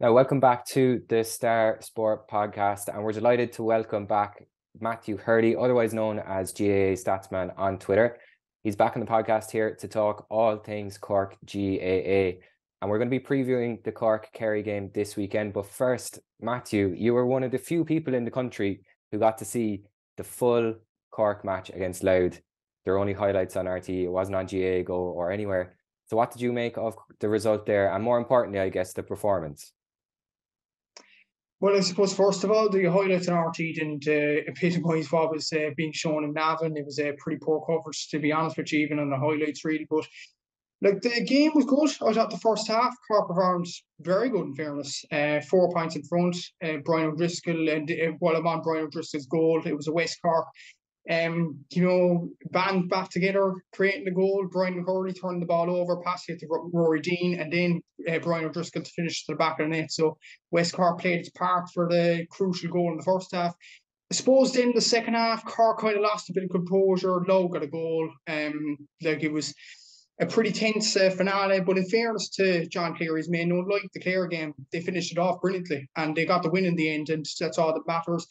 Now, welcome back to the Star Sport podcast, and we're delighted to welcome back Matthew Hurley, otherwise known as GAA Statsman on Twitter. He's back on the podcast here to talk all things Cork GAA, and we're going to be previewing the Cork-Kerry game this weekend. But first, Matthew, you were one of the few people in the country who got to see the full Cork match against Louth. There are only highlights on RTE. It wasn't on GAA Go or anywhere. So what did you make of the result there? And more importantly, I guess, the performance? Well, I suppose, first of all, the highlights on RT didn't epitomise what was being shown in Navan. It was a pretty poor coverage, to be honest with you, even on the highlights, really. But the game was good. I thought the first half, Cork performed very good, in fairness. 4 points in front. Brian O'Driscoll, and while I'm on Brian O'Driscoll's goal, it was a West Cork. Band back together, creating the goal. Brian Hurley turning the ball over, passing it to Rory Dean, and then Brian O'Driscoll to finish to the back of the net. So West Cork played its part for the crucial goal in the first half. I suppose then the second half, Cork kind of lost a bit of composure. Lowe got a goal. It was a pretty tense finale, but in fairness to John Cleary's men, like the Clare game, they finished it off brilliantly, and they got the win in the end, and that's all that matters.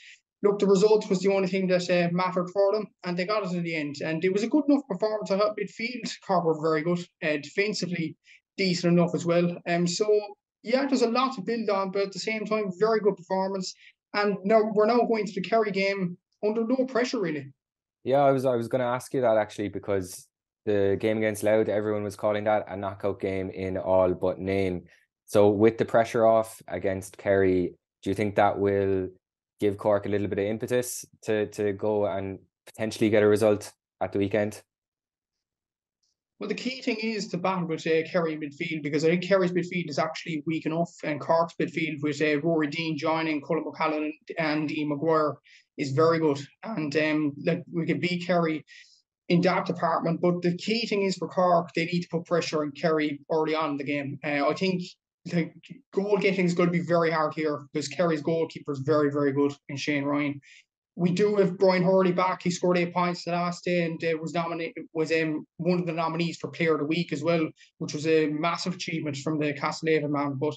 Look, the result was the only thing that mattered for them, and they got it in the end. And it was a good enough performance. I thought midfield, Cork were very good. Defensively, decent enough as well. There's a lot to build on, but at the same time, very good performance. And now we're going to the Kerry game under no pressure, really. Yeah, I was going to ask you that, actually, because the game against Louth, everyone was calling that a knockout game in all but name. So with the pressure off against Kerry, do you think that will give Cork a little bit of impetus to go and potentially get a result at the weekend? Well, the key thing is to battle with Kerry midfield, because I think Kerry's midfield is actually weak enough, and Cork's midfield with Rory Dean joining, Colin McCallum and Ian Maguire is very good. And we can beat Kerry in that department. But the key thing is for Cork, they need to put pressure on Kerry early on in the game. I think goal getting is going to be very hard here, because Kerry's goalkeeper is very, very good in Shane Ryan. We do have Brian Hurley back. He scored 8 points the last day, and was one of the nominees for Player of the Week as well, which was a massive achievement from the Castlehaven man. But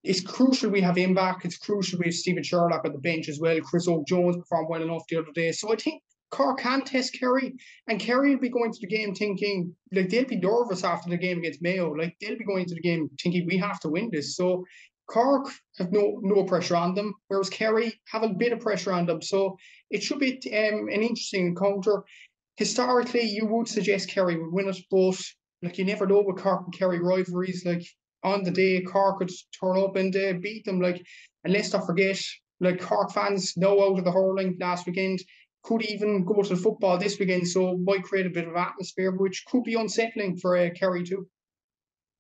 it's crucial we have him back. It's crucial we have Stephen Sherlock on the bench as well. Chris Oak-Jones performed well enough the other day. So I think Cork can test Kerry, and Kerry will be going to the game thinking, they'll be nervous after the game against Mayo. They'll be going to the game thinking we have to win this. So Cork have no pressure on them, whereas Kerry have a bit of pressure on them. So it should be an interesting encounter. Historically, you would suggest Kerry would win it, but you never know with Cork and Kerry rivalries. On the day, Cork could turn up and beat them. And let's not forget, Cork fans know out of the hurling last weekend, could even go to the football this weekend, so might create a bit of atmosphere, which could be unsettling for Kerry too.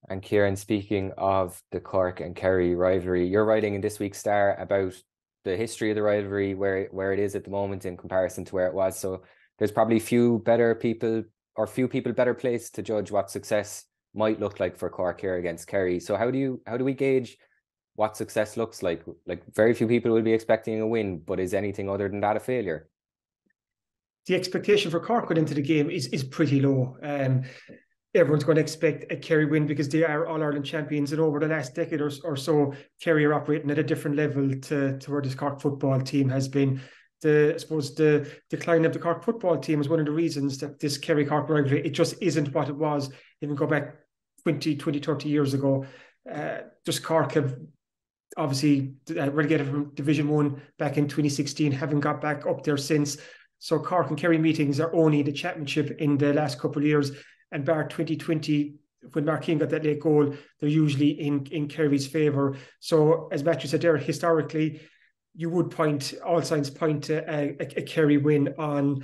And Kieran, speaking of the Cork and Kerry rivalry, you're writing in this week's Star about the history of the rivalry, where it is at the moment in comparison to where it was. So there's probably few people better placed to judge what success might look like for Cork here against Kerry. So how do we gauge what success looks like? Very few people will be expecting a win, but is anything other than that a failure? The expectation for Cork going into the game is pretty low. Everyone's going to expect a Kerry win because they are All-Ireland champions, and over the last decade or so, Kerry are operating at a different level to where this Cork football team has been. I suppose the decline of the Cork football team is one of the reasons that this Kerry-Cork rivalry, it just isn't what it was. Even go back 20, 30 years ago. Just Cork have obviously relegated from Division 1 back in 2016, haven't got back up there since. So Cork and Kerry meetings are only the championship in the last couple of years. And bar 2020, when Mark Keane got that late goal, they're usually in Kerry's favour. So as Matthew said there, historically, you would all signs point to a Kerry win on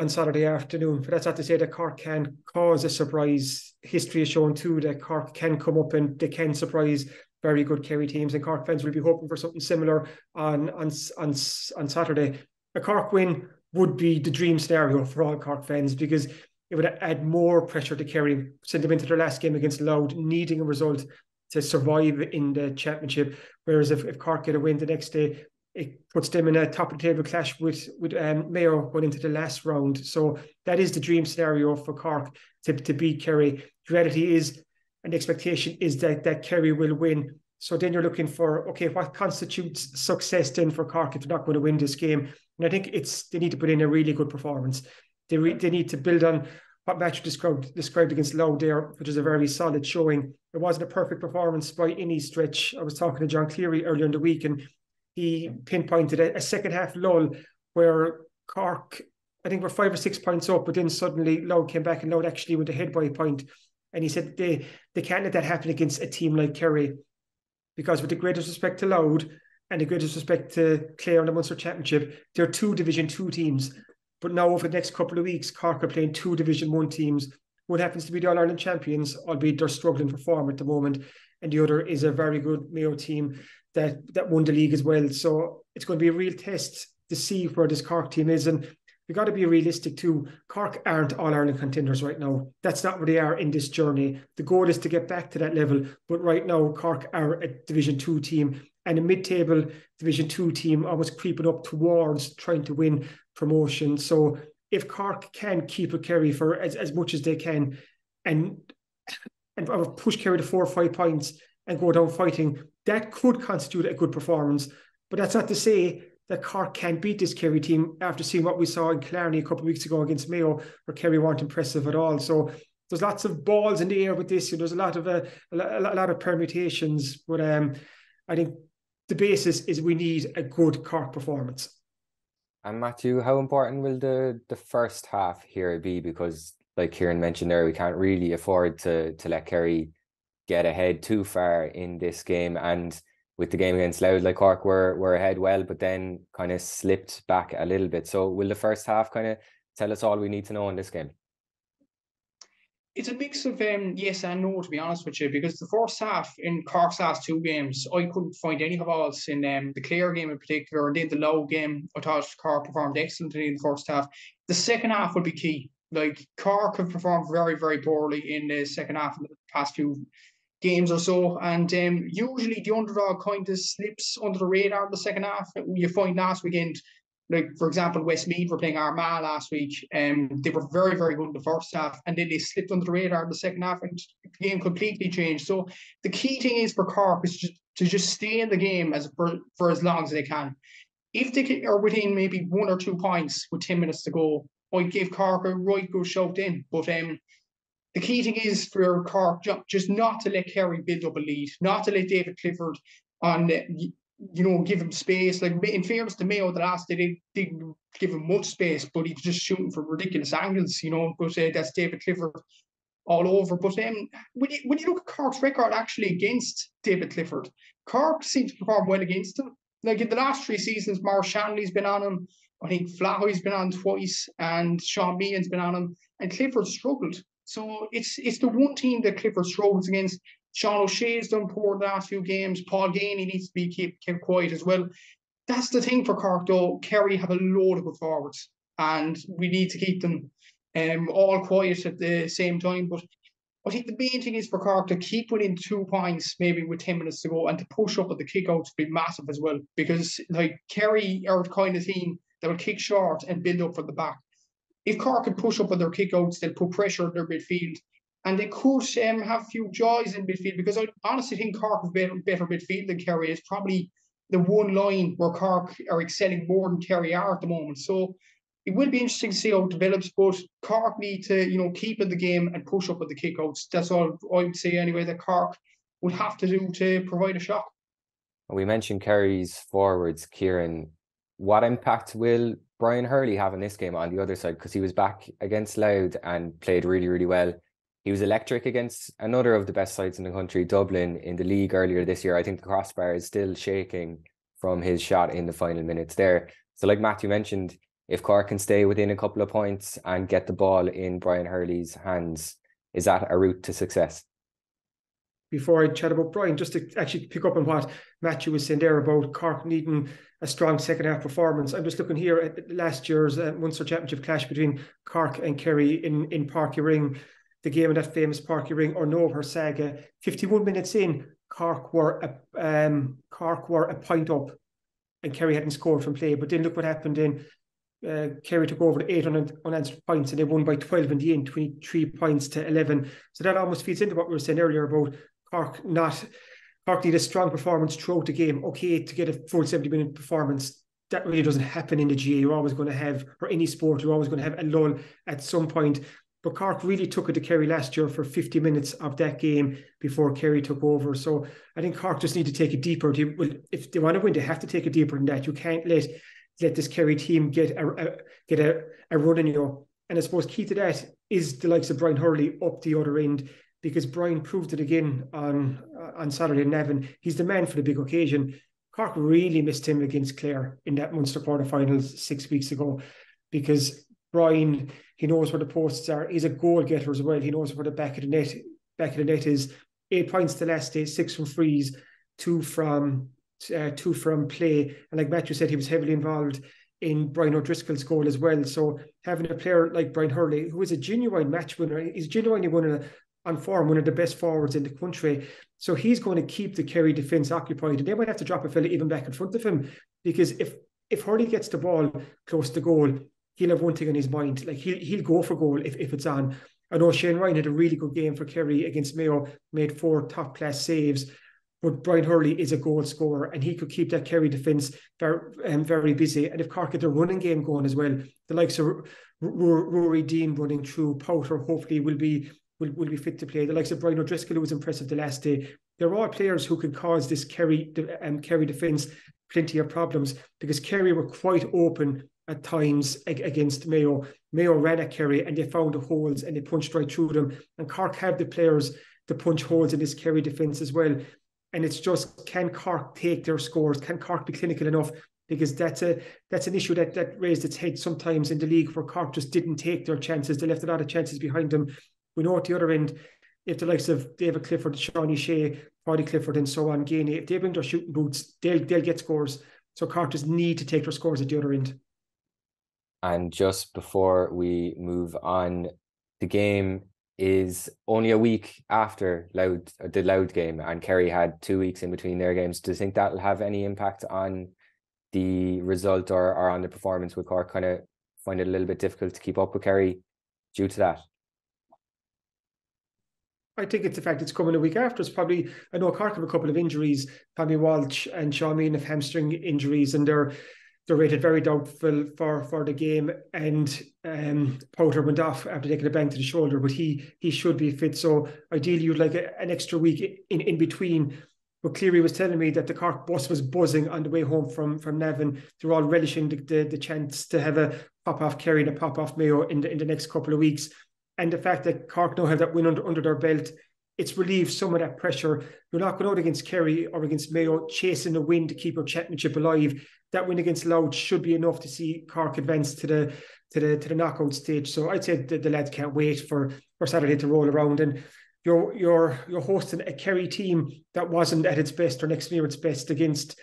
Saturday afternoon. But that's not to say that Cork can cause a surprise. History has shown too that Cork can come up and they can surprise very good Kerry teams, and Cork fans will be hoping for something similar on Saturday. A Cork win would be the dream scenario for all Cork fans, because it would add more pressure to Kerry, send them into their last game against Louth, needing a result to survive in the championship. Whereas if Cork get a win the next day, it puts them in a top of the table clash with Mayo going into the last round. So that is the dream scenario for Cork to beat Kerry. The reality is, and the expectation is that Kerry will win. So then you're looking for, okay, what constitutes success then for Cork if they're not going to win this game? And I think they need to put in a really good performance. They need to build on what Matthew described against Louth there, which is a very solid showing. It wasn't a perfect performance by any stretch. I was talking to John Cleary earlier in the week, and he pinpointed a second half lull where Cork, I think, were 5 or 6 points up, but then suddenly Louth came back and Louth actually went ahead by a point. And he said they can't let that happen against a team like Kerry, because with the greatest respect to Louth and the greatest respect to Clare in the Munster Championship, they're 2 Division 2 teams. But now over the next couple of weeks, Cork are playing 2 Division 1 teams. One happens to be the All-Ireland champions, albeit they're struggling for form at the moment. And the other is a very good Mayo team that won the league as well. So it's going to be a real test to see where this Cork team is. And we've got to be realistic too. Cork aren't All-Ireland contenders right now. That's not where they are in this journey. The goal is to get back to that level. But right now, Cork are a Division 2 team and a mid-table Division 2 team almost creeping up towards trying to win promotion. So if Cork can keep a Kerry for as much as they can and push Kerry to 4 or 5 points and go down fighting, that could constitute a good performance. But that's not to say that Cork can't beat this Kerry team after seeing what we saw in Killarney a couple of weeks ago against Mayo, where Kerry weren't impressive at all. So there's lots of balls in the air with this. There's a lot of permutations. But I think the basis is we need a good Cork performance. And Matthew, how important will the first half here be? Because like Kieran mentioned there, we can't really afford to let Kerry get ahead too far in this game. And with the game against Louth, like Cork were ahead well, but then kind of slipped back a little bit. So will the first half kind of tell us all we need to know in this game? It's a mix of yes and no, to be honest with you, because the first half in Cork's last 2 games, I couldn't find any balls in the Clare game in particular, and then the Louth game. I thought Cork performed excellently in the first half. The second half will be key. Like, Cork have performed very, very poorly in the second half in the past few games or so, and usually the underdog kind of slips under the radar in the second half. You find last weekend, like, for example, Westmeath were playing Armagh last week, they were very, very good in the first half, and then they slipped under the radar in the second half, and the game completely changed. So the key thing is for Cork is to just stay in the game for as long as they can. If they are within maybe 1 or 2 points with 10 minutes to go, I'd give Cork a right good shout in. But the key thing is for Cork just not to let Kerry build up a lead, not to let David Clifford give him space. Like, in fairness to Mayo, the last day they didn't give him much space, but he was just shooting from ridiculous angles, but that's David Clifford all over. But when you look at Cork's record actually against David Clifford, Cork seems to perform well against him. Like, in the last 3 seasons, Maurice Shanley's been on him, I think Flahoy's been on twice, and Sean Meehan's been on him, and Clifford struggled. So it's the one team that Clifford struggles against. Sean O'Shea's done poor the last few games. Paul Ganey needs to be kept quiet as well. That's the thing for Cork, though. Kerry have a load of good forwards, and we need to keep them all quiet at the same time. But I think the main thing is for Cork to keep within 2 points, maybe with 10 minutes to go, and to push up at the kickouts be massive as well. Because, like, Kerry are the kind of team that will kick short and build up from the back. If Cork can push up on their kickouts, they'll put pressure on their midfield. And they could have a few joys in midfield, because I honestly think Cork have better midfield than Kerry. It's probably the one line where Cork are excelling more than Kerry are at the moment. So it will be interesting to see how it develops, but Cork need to, keep in the game and push up at the kickouts. That's all I would say anyway, that Cork would have to do to provide a shock. We mentioned Kerry's forwards, Kieran. What impact will Brian Hurley have in this game on the other side? Because he was back against Louth and played really, really well. He was electric against another of the best sides in the country, Dublin, in the league earlier this year. I think the crossbar is still shaking from his shot in the final minutes there. So like Matthew mentioned, if Cork can stay within a couple of points and get the ball in Brian Hurley's hands, is that a route to success? Before I chat about Brian, just to actually pick up on what Matthew was saying there about Cork needing a strong second half performance. I'm just looking here at last year's Munster Championship clash between Cork and Kerry in Páirc Uí Rinn. The game in that famous Páirc Uí Rinn or Her saga. 51 minutes in, Cork were a point up, and Kerry hadn't scored from play. But then look what happened in. Kerry took over the 8 unanswered points, and they won by 12 in the end, 23 points to 11. So that almost feeds into what we were saying earlier about Cork not Cork need a strong performance throughout the game. Okay, to get a full 70-minute performance, that really doesn't happen in the GA. You're always going to have, or any sport, you're always going to have a lull at some point. But Cork really took it to Kerry last year for 50 minutes of that game before Kerry took over. So I think Cork just need to take it deeper. If they want to win, they have to take it deeper than that. You can't let this Kerry team get a run in you. And I suppose key to that is the likes of Brian Hurley up the other end, because Brian proved it again on Saturday in Navan. He's the man for the big occasion. Cork really missed him against Clare in that Munster quarterfinals 6 weeks ago, because Brian, he knows where the posts are. He's a goal getter as well. He knows where the back of the net is. 8 points the last day, 6 from frees, 2 from play. And like Matthew said, he was heavily involved in Brian O'Driscoll's goal as well. So having a player like Brian Hurley, who is a genuine match winner, he's genuinely on form, one of the best forwards in the country. So he's going to keep the Kerry defence occupied. And they might have to drop a fella even back in front of him, because if Hurley gets the ball close to goal, he'll have one thing on his mind. Like he'll go for goal if it's on. I know Shane Ryan had a really good game for Kerry against Mayo, made 4 top-class saves. But Brian Hurley is a goal scorer, and he could keep that Kerry defence very busy. And if Cork get their running game going as well, the likes of Rory Dean running through, Powter hopefully will be fit to play. The likes of Brian O'Driscoll, who was impressive the last day. They're all players who can cause this Kerry defence plenty of problems, because Kerry were quite open at times against Mayo. Mayo ran at Kerry and they found the holes and they punched right through them. And Cork have the players to punch holes in this Kerry defence as well. And it's just, can Cork take their scores? Can Cork be clinical enough? Because that's an issue that raised its head sometimes in the league, where Cork just didn't take their chances. They left a lot of chances behind them. We know at the other end, if the likes of David Clifford, Shawnee Shea, Paddy Clifford and so on, Gainey, if they bring their shooting boots, they'll get scores. So Cork just need to take their scores at the other end. And just before we move on, the game is only a week after the Louth game, and Kerry had 2 weeks in between their games. Do you think that'll have any impact on the result or on the performance? Will Cork kind of find it a little bit difficult to keep up with Kerry due to that? I think it's the fact it's coming a week after. It's probably, I know Cork have a couple of injuries. Tommy Walsh and Sean Mean have hamstring injuries, and they're rated very doubtful for the game. And Powter went off after taking a bang to the shoulder, but he should be fit. So ideally, you'd like an extra week in between. But Cleary was telling me that the Cork bus was buzzing on the way home from Navan. They're all relishing the chance to have a pop off Kerry and a pop off Mayo in the next couple of weeks. And the fact that Cork now have that win under their belt, it's relieved some of that pressure. You're not going out against Kerry or against Mayo chasing a win to keep your championship alive. That win against Louth should be enough to see Cork advance to the knockout stage. So I'd say the lads can't wait for Saturday to roll around. And you're hosting a Kerry team that wasn't at its best or next near its best against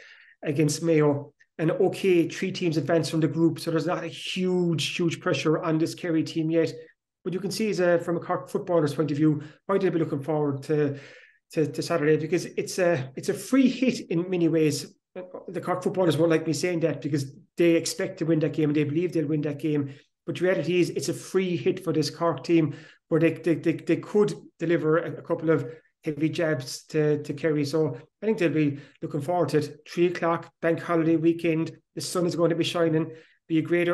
Mayo. And okay, 3 teams advanced from the group, so there's not a huge pressure on this Kerry team yet. But you can see, from a Cork footballer's point of view, why they'll be looking forward to Saturday, because it's a free hit in many ways. The Cork footballers won't like me saying that, because they expect to win that game and they believe they'll win that game. But the reality is, it's a free hit for this Cork team, where they could deliver a couple of heavy jabs to Kerry. So I think they'll be looking forward to it. 3 o'clock, bank holiday weekend. The sun is going to be shining. Be a great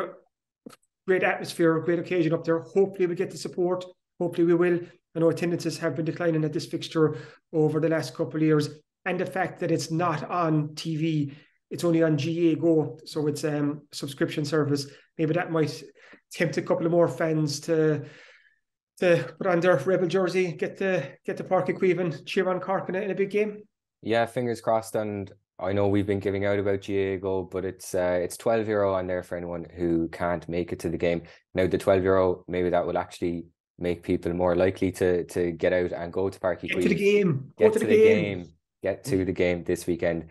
atmosphere, a great occasion up there. Hopefully we get the support. Hopefully we will. I know attendances have been declining at this fixture over the last couple of years. And the fact that it's not on TV, it's only on GA Go, so it's a subscription service. Maybe that might tempt a couple of more fans to put on their Rebel jersey, get the Páirc Uí Chaoimh, cheer on Cork in a big game. Yeah, fingers crossed. And I know we've been giving out about GA Go, but it's €12 on there for anyone who can't make it to the game. Now the €12, maybe that will actually make people more likely to get out and go to Páirc Uí Chaoimh. Get to the game. Get to the game this weekend.